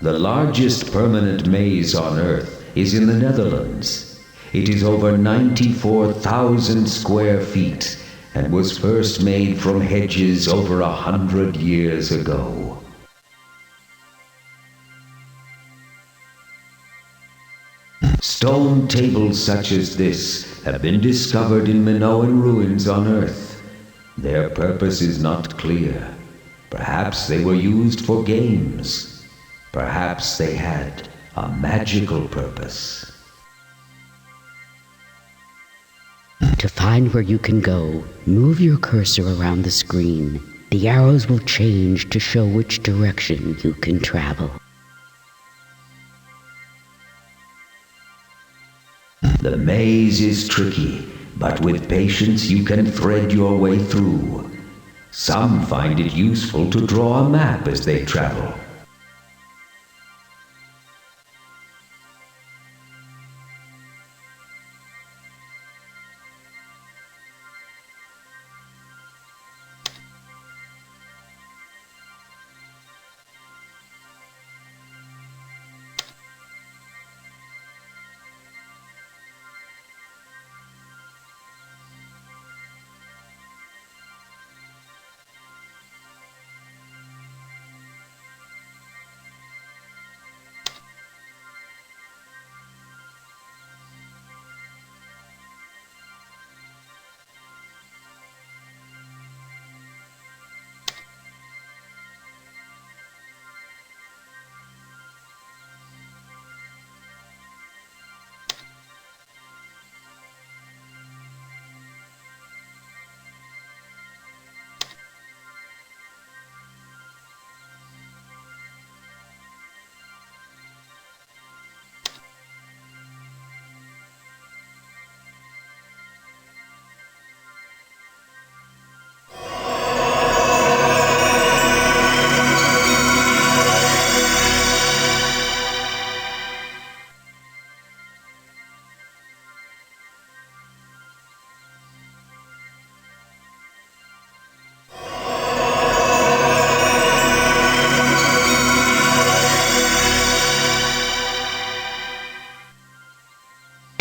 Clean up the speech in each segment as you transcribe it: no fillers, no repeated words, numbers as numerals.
The largest permanent maze on Earth is in the Netherlands. It is over 94,000 square feet and was first made from hedges over 100 years ago. Stone tables such as this have been discovered in Minoan ruins on Earth. Their purpose is not clear. Perhaps they were used for games. Perhaps they had a magical purpose. To find where you can go, move your cursor around the screen. The arrows will change to show which direction you can travel. The maze is tricky, but with patience you can thread your way through. Some find it useful to draw a map as they travel.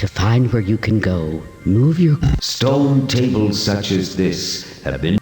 To find where you can go, move your... Stone tables such as this have been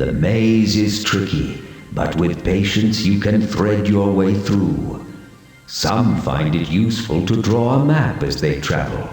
The maze is tricky, but with patience you can thread your way through. Some find it useful to draw a map as they travel.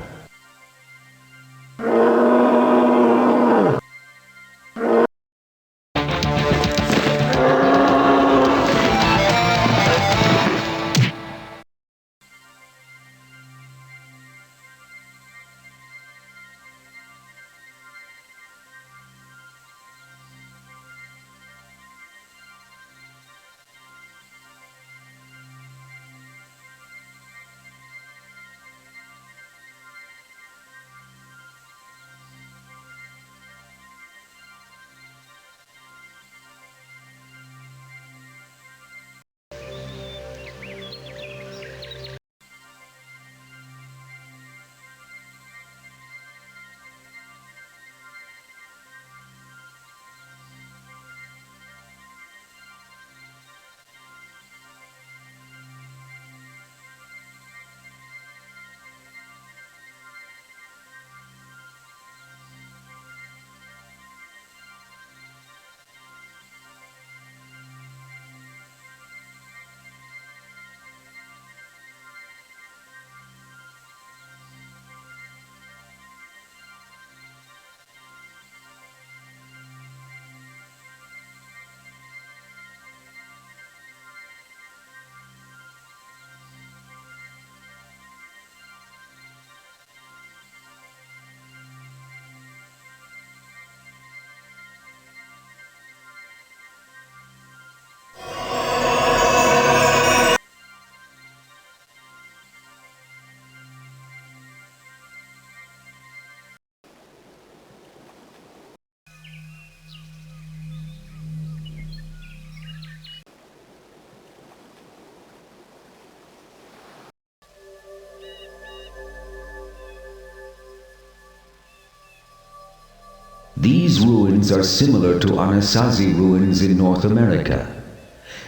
These ruins are similar to Anasazi ruins in North America.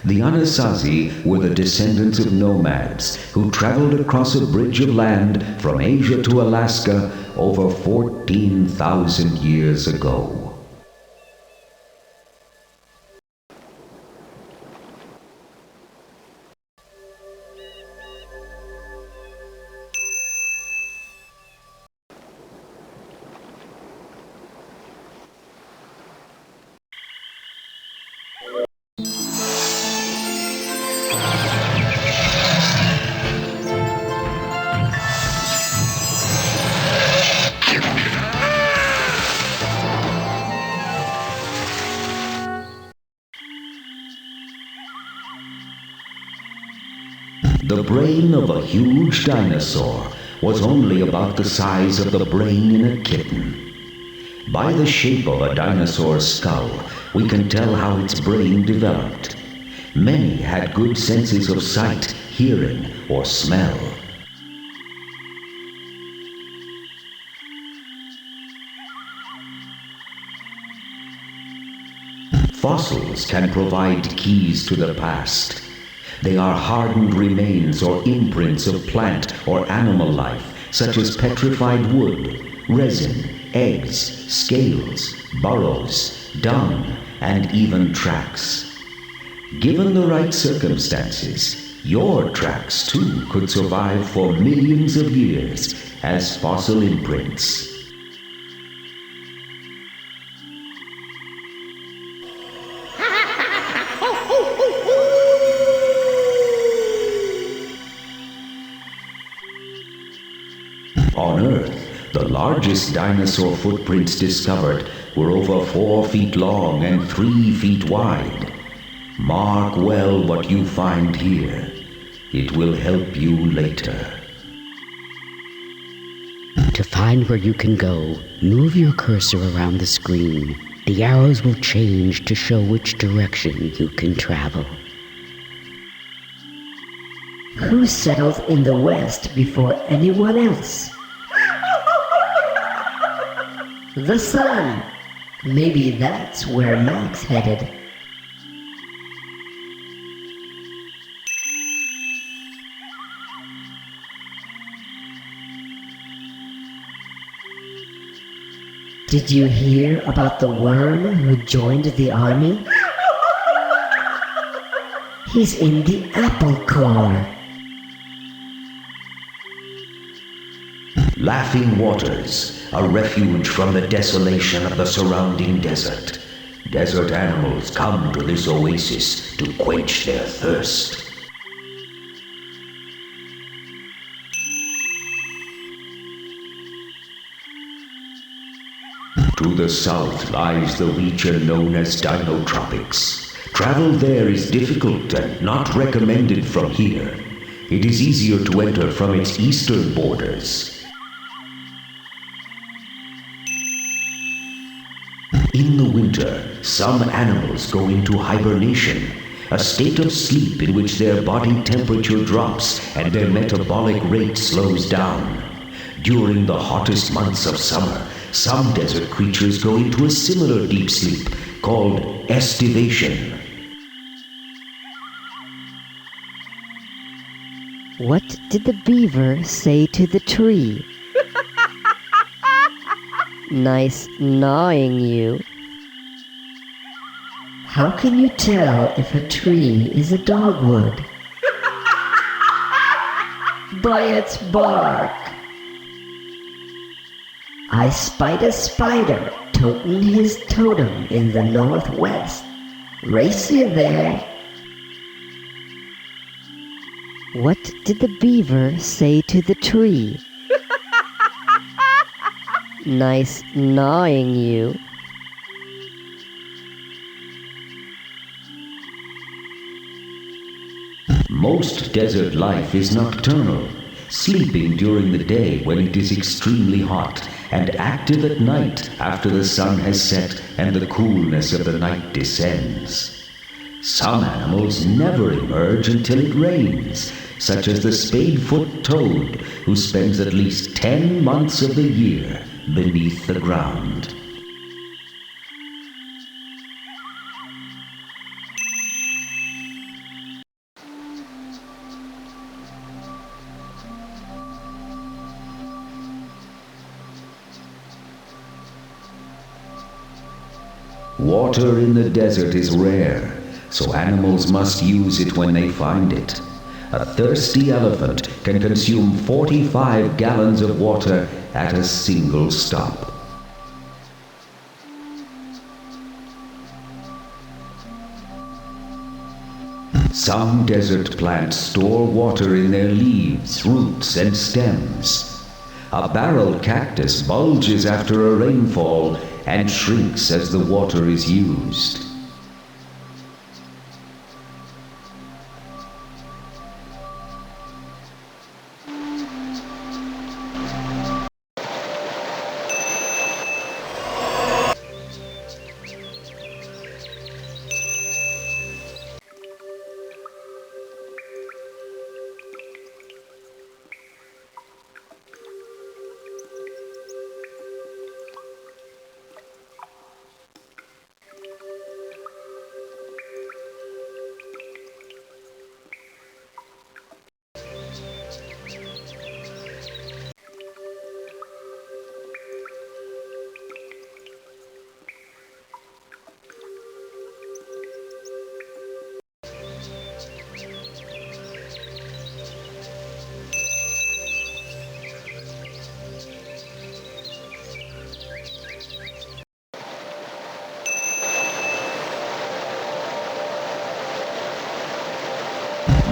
The Anasazi were the descendants of nomads who traveled across a bridge of land from Asia to Alaska over 14,000 years ago. The brain of a huge dinosaur was only about the size of the brain in a kitten. By the shape of a dinosaur's skull, we can tell how its brain developed. Many had good senses of sight, hearing, or smell. Fossils can provide keys to the past. They are hardened remains or imprints of plant or animal life, such as petrified wood, resin, eggs, scales, burrows, dung, and even tracks. Given the right circumstances, your tracks too could survive for millions of years as fossil imprints. On Earth, the largest dinosaur footprints discovered were over 4 feet long and 3 feet wide. Mark well what you find here. It will help you later. To find where you can go, move your cursor around the screen. The arrows will change to show which direction you can travel. Who settled in the West before anyone else? The sun! Maybe that's where Max headed. Did you hear about the worm who joined the army? He's in the apple core. Laughing waters, a refuge from the desolation of the surrounding desert. Desert animals come to this oasis to quench their thirst. To the south lies the region known as Dinotropics. Travel there is difficult and not recommended from here. It is easier to enter from its eastern borders. In the winter, some animals go into hibernation, a state of sleep in which their body temperature drops and their metabolic rate slows down. During the hottest months of summer, some desert creatures go into a similar deep sleep called estivation. What did the beaver say to the tree? Nice gnawing you. How can you tell if a tree is a dogwood? By its bark. I spied a spider toting his totem in the northwest. Race you there. What did the beaver say to the tree? Nice gnawing you. Most desert life is nocturnal, sleeping during the day when it is extremely hot, and active at night after the sun has set and the coolness of the night descends. Some animals never emerge until it rains, such as the spadefoot toad, who spends at least 10 months of the year beneath the ground. Water in the desert is rare, so animals must use it when they find it. A thirsty elephant can consume 45 gallons of water at a single stop. Some desert plants store water in their leaves, roots, and stems. A barrel cactus bulges after a rainfall and shrinks as the water is used.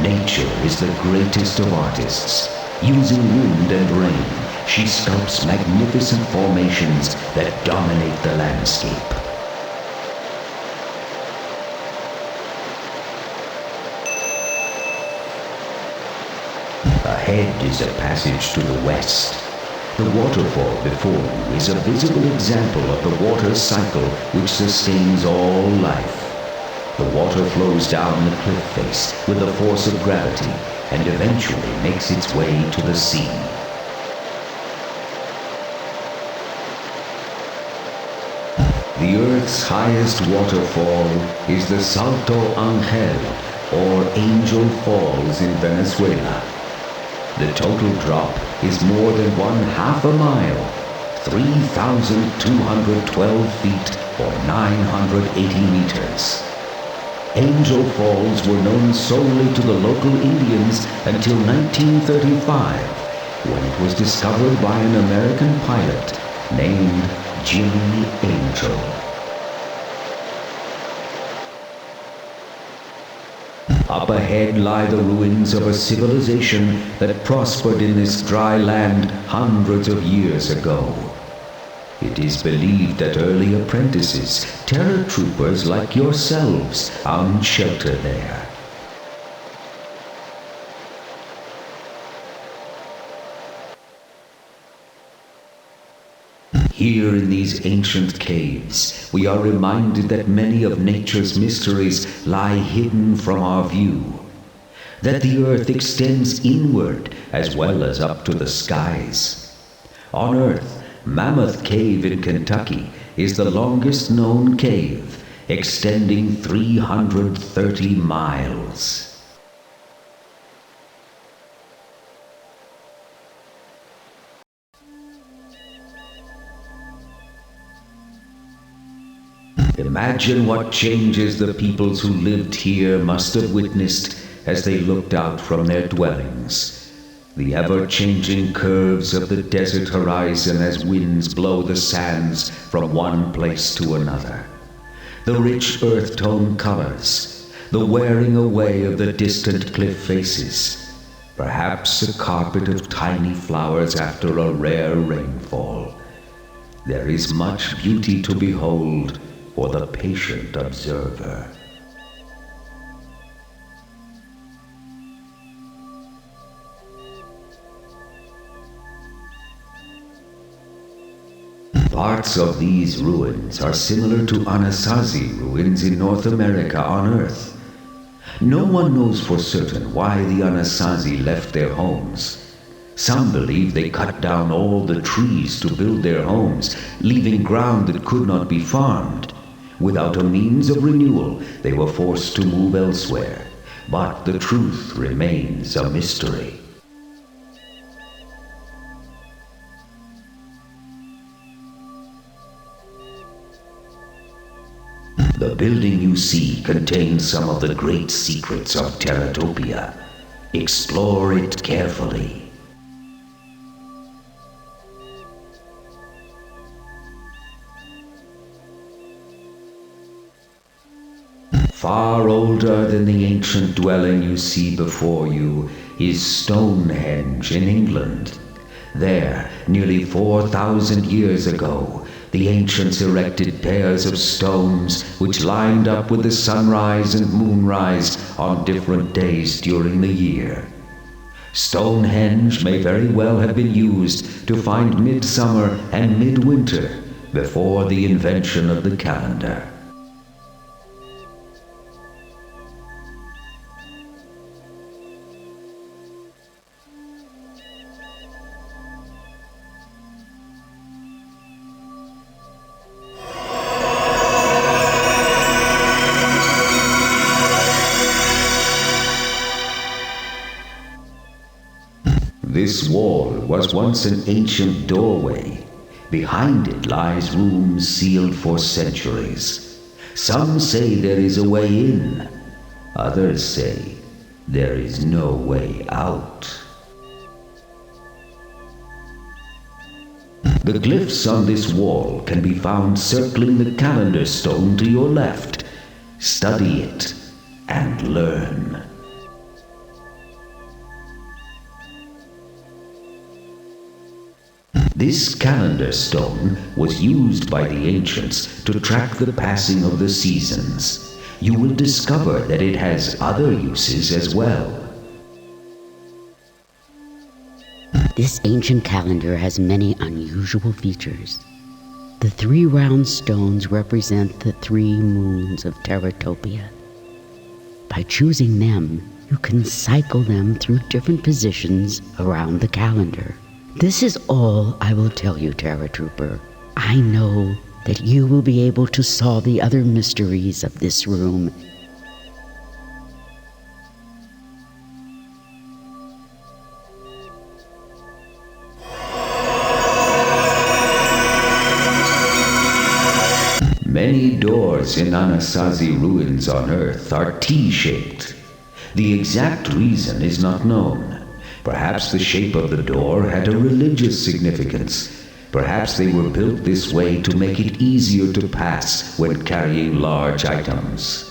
Nature is the greatest of artists. Using wind and rain, she sculpts magnificent formations that dominate the landscape. Ahead is a passage to the west. The waterfall before you is a visible example of the water cycle which sustains all life. The water flows down the cliff face with the force of gravity and eventually makes its way to the sea. The Earth's highest waterfall is the Salto Angel, or Angel Falls in Venezuela. The total drop is more than 1/2 mile, 3,212 feet or 980 meters. Angel Falls were known solely to the local Indians until 1935, when it was discovered by an American pilot named Jimmy Angel. Up ahead lie the ruins of a civilization that prospered in this dry land hundreds of years ago. It is believed that early apprentices, terror troopers like yourselves, found shelter there. Here in these ancient caves, we are reminded that many of nature's mysteries lie hidden from our view. That the earth extends inward as well as up to the skies. On Earth, Mammoth Cave in Kentucky is the longest known cave, extending 330 miles. Imagine what changes the peoples who lived here must have witnessed as they looked out from their dwellings. The ever-changing curves of the desert horizon as winds blow the sands from one place to another. The rich earth tone colors, the wearing away of the distant cliff faces. Perhaps a carpet of tiny flowers after a rare rainfall. There is much beauty to behold for the patient observer. Parts of these ruins are similar to Anasazi ruins in North America on Earth. No one knows for certain why the Anasazi left their homes. Some believe they cut down all the trees to build their homes, leaving ground that could not be farmed. Without a means of renewal, they were forced to move elsewhere. But the truth remains a mystery. The building you see contains some of the great secrets of TerraTopia. Explore it carefully. Far older than the ancient dwelling you see before you is Stonehenge in England. There, nearly 4,000 years ago, the ancients erected pairs of stones which lined up with the sunrise and moonrise on different days during the year. Stonehenge may very well have been used to find midsummer and midwinter before the invention of the calendar. This wall was once an ancient doorway. Behind it lies rooms sealed for centuries. Some say there is a way in. Others say there is no way out. The glyphs on this wall can be found circling the calendar stone to your left. Study it and learn. This calendar stone was used by the ancients to track the passing of the seasons. You will discover that it has other uses as well. This ancient calendar has many unusual features. The 3 round stones represent the 3 moons of TerraTopia. By choosing them, you can cycle them through different positions around the calendar. This is all I will tell you, Terra Trooper. I know that you will be able to solve the other mysteries of this room. Many doors in Anasazi ruins on Earth are T-shaped. The exact reason is not known. Perhaps the shape of the door had a religious significance. Perhaps they were built this way to make it easier to pass when carrying large items.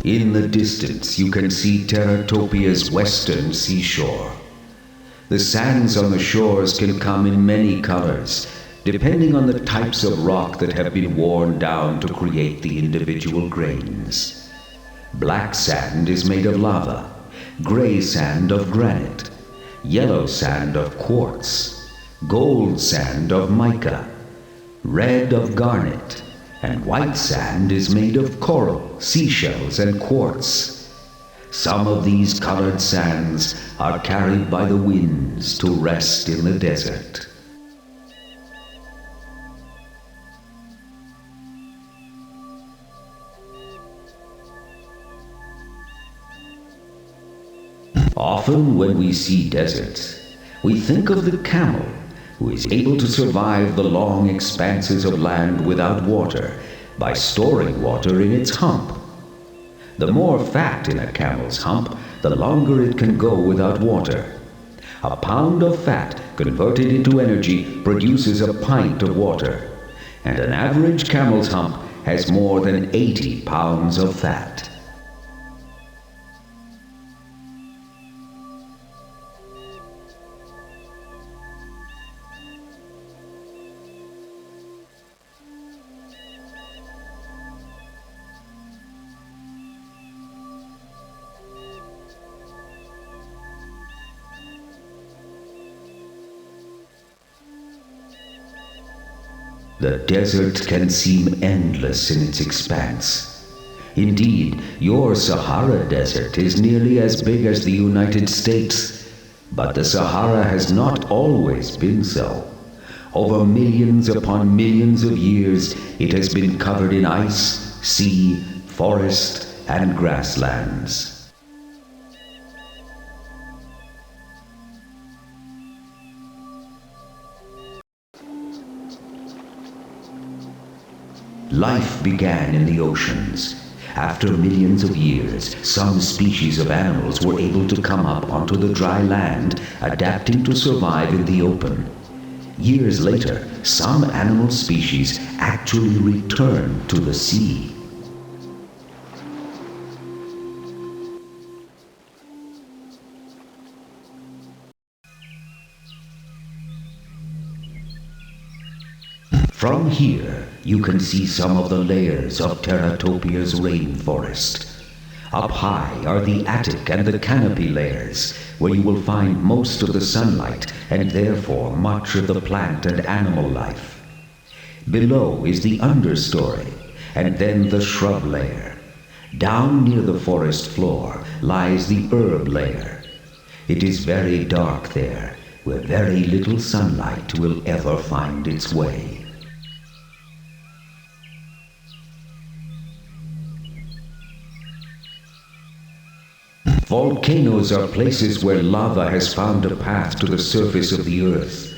In the distance, you can see TerraTopia's western seashore. The sands on the shores can come in many colors, depending on the types of rock that have been worn down to create the individual grains. Black sand is made of lava, gray sand of granite, yellow sand of quartz, gold sand of mica, red of garnet, and white sand is made of coral, seashells, and quartz. Some of these colored sands are carried by the winds to rest in the desert. Often when we see deserts, we think of the camel, who is able to survive the long expanses of land without water by storing water in its hump. The more fat in a camel's hump, the longer it can go without water. A pound of fat converted into energy produces a pint of water, and an average camel's hump has more than 80 pounds of fat. The desert can seem endless in its expanse. Indeed, your Sahara Desert is nearly as big as the United States. But the Sahara has not always been so. Over millions upon millions of years, it has been covered in ice, sea, forest, and grasslands. Life began in the oceans. After millions of years, some species of animals were able to come up onto the dry land, adapting to survive in the open. Years later, some animal species actually returned to the sea. From here, you can see some of the layers of TerraTopia's rainforest. Up high are the attic and the canopy layers, where you will find most of the sunlight and therefore much of the plant and animal life. Below is the understory, and then the shrub layer. Down near the forest floor lies the herb layer. It is very dark there, where very little sunlight will ever find its way. Volcanoes are places where lava has found a path to the surface of the earth.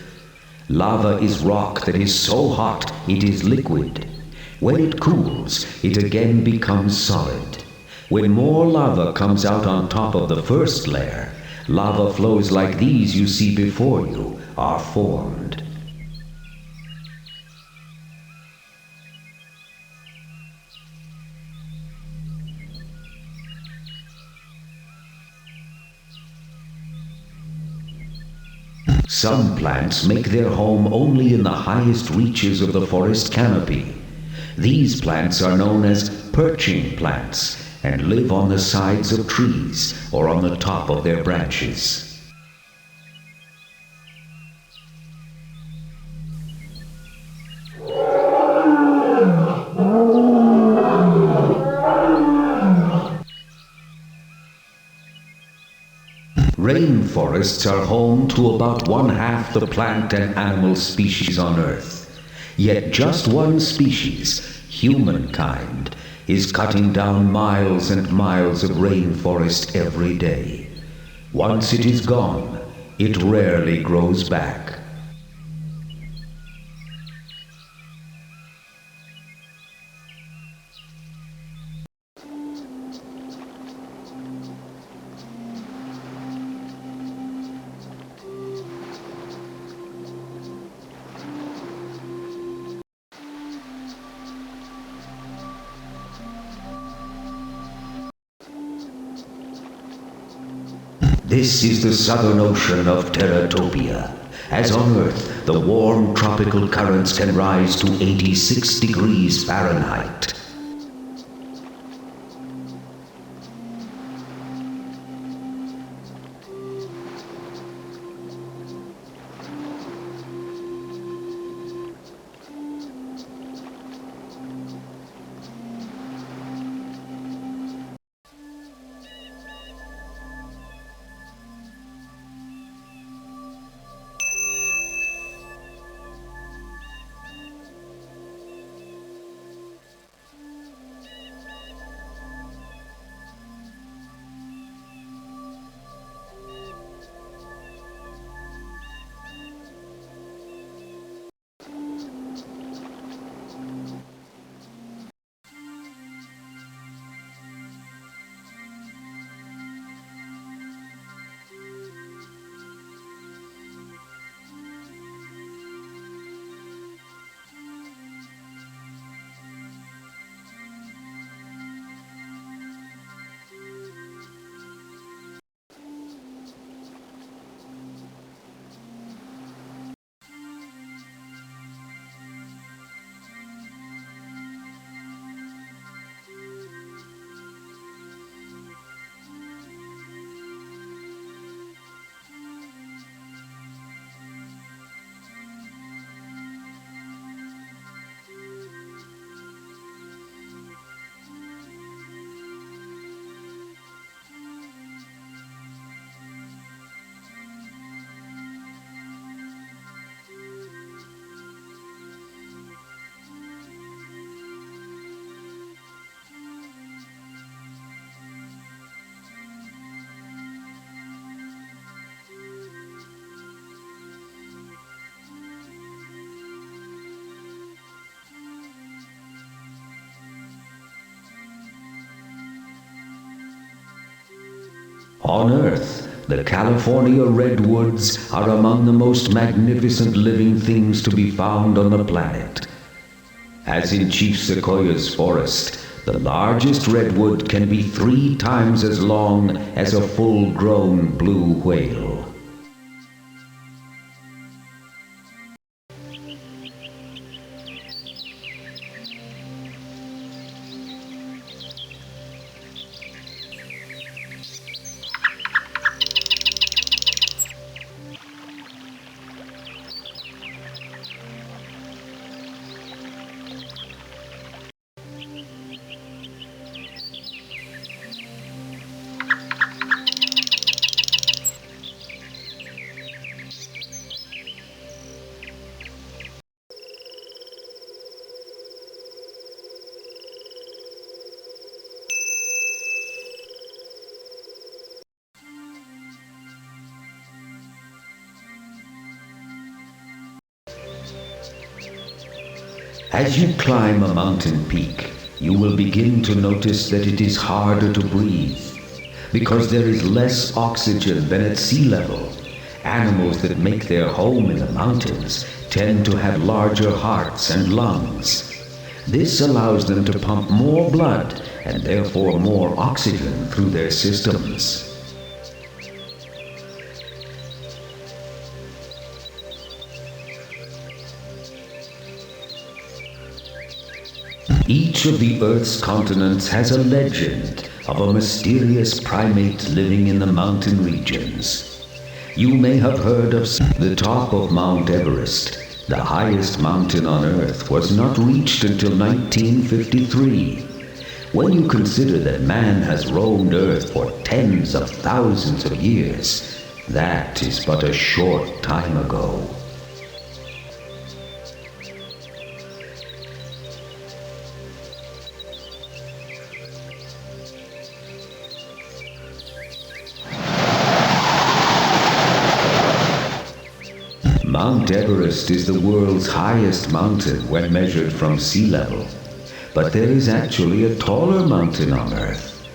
Lava is rock that is so hot it is liquid. When it cools, it again becomes solid. When more lava comes out on top of the first layer, lava flows like these you see before you are formed. Some plants make their home only in the highest reaches of the forest canopy. These plants are known as perching plants and live on the sides of trees or on the top of their branches. Rainforests are home to about 1/2 the plant and animal species on Earth. Yet just one species, humankind, is cutting down miles and miles of rainforest every day. Once it is gone, it rarely grows back. This is the southern ocean of TerraTopia. As on Earth, the warm tropical currents can rise to 86 degrees Fahrenheit. On Earth, the California redwoods are among the most magnificent living things to be found on the planet. As in Chief Sequoia's forest, the largest redwood can be 3 times as long as a full-grown blue whale. As you climb a mountain peak, you will begin to notice that it is harder to breathe, because there is less oxygen than at sea level. Animals that make their home in the mountains tend to have larger hearts and lungs. This allows them to pump more blood and therefore more oxygen through their systems. Each of the Earth's continents has a legend of a mysterious primate living in the mountain regions. You may have heard of the top of Mount Everest. The highest mountain on Earth was not reached until 1953. When you consider that man has roamed Earth for tens of thousands of years, that is but a short time ago. Mount Everest is the world's highest mountain when measured from sea level, but there is actually a taller mountain on Earth.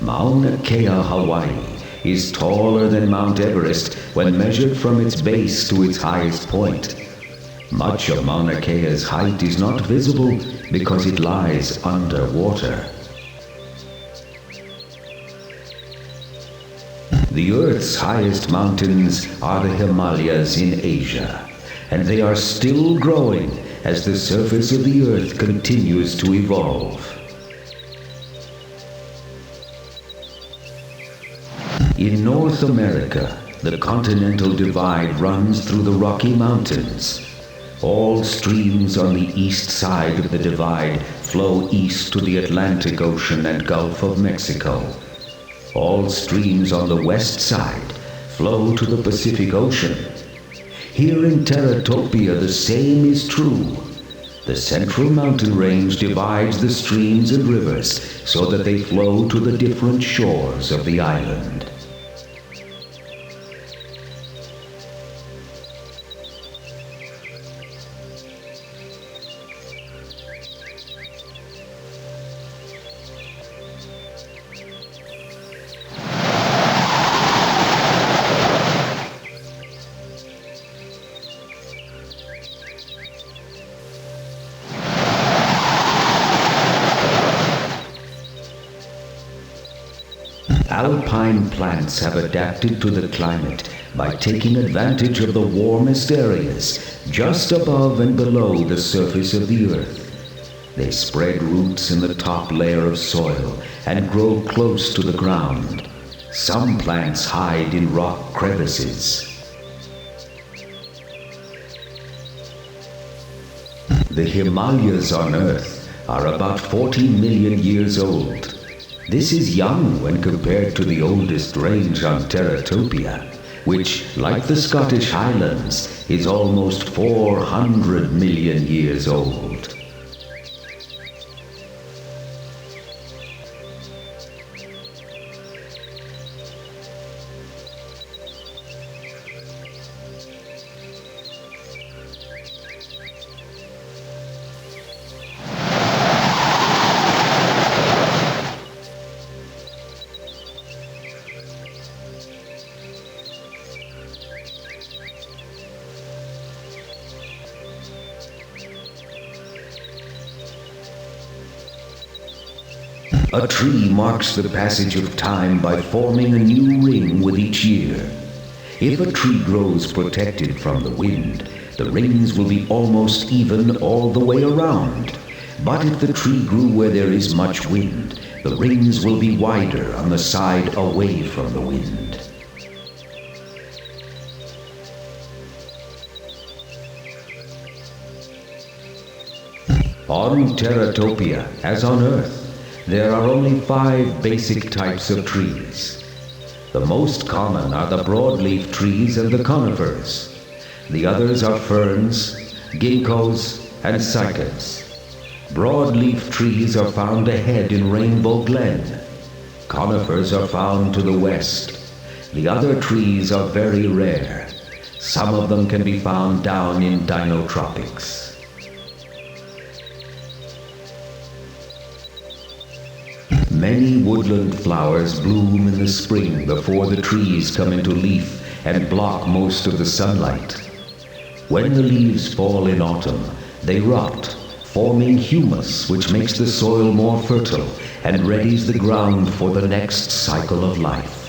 Mauna Kea, Hawaii, is taller than Mount Everest when measured from its base to its highest point. Much of Mauna Kea's height is not visible because it lies underwater. The Earth's highest mountains are the Himalayas in Asia, and they are still growing as the surface of the Earth continues to evolve. In North America, the continental divide runs through the Rocky Mountains. All streams on the east side of the divide flow east to the Atlantic Ocean and Gulf of Mexico. All streams on the west side flow to the Pacific Ocean. Here in TerraTopia, the same is true. The central mountain range divides the streams and rivers so that they flow to the different shores of the island. Alpine plants have adapted to the climate by taking advantage of the warmest areas just above and below the surface of the Earth. They spread roots in the top layer of soil and grow close to the ground. Some plants hide in rock crevices. The Himalayas on Earth are about 40 million years old. This is young when compared to the oldest range on TerraTopia, which, like the Scottish Highlands, is almost 400 million years old. A tree marks the passage of time by forming a new ring with each year. If a tree grows protected from the wind, the rings will be almost even all the way around. But if the tree grew where there is much wind, the rings will be wider on the side away from the wind. On TerraTopia, as on Earth, there are only 5 basic types of trees. The most common are the broadleaf trees and the conifers. The others are ferns, ginkgos, and cycads. Broadleaf trees are found ahead in Rainbow Glen. Conifers are found to the west. The other trees are very rare. Some of them can be found down in Dinotropics. Many woodland flowers bloom in the spring before the trees come into leaf and block most of the sunlight. When the leaves fall in autumn, they rot, forming humus, which makes the soil more fertile and readies the ground for the next cycle of life.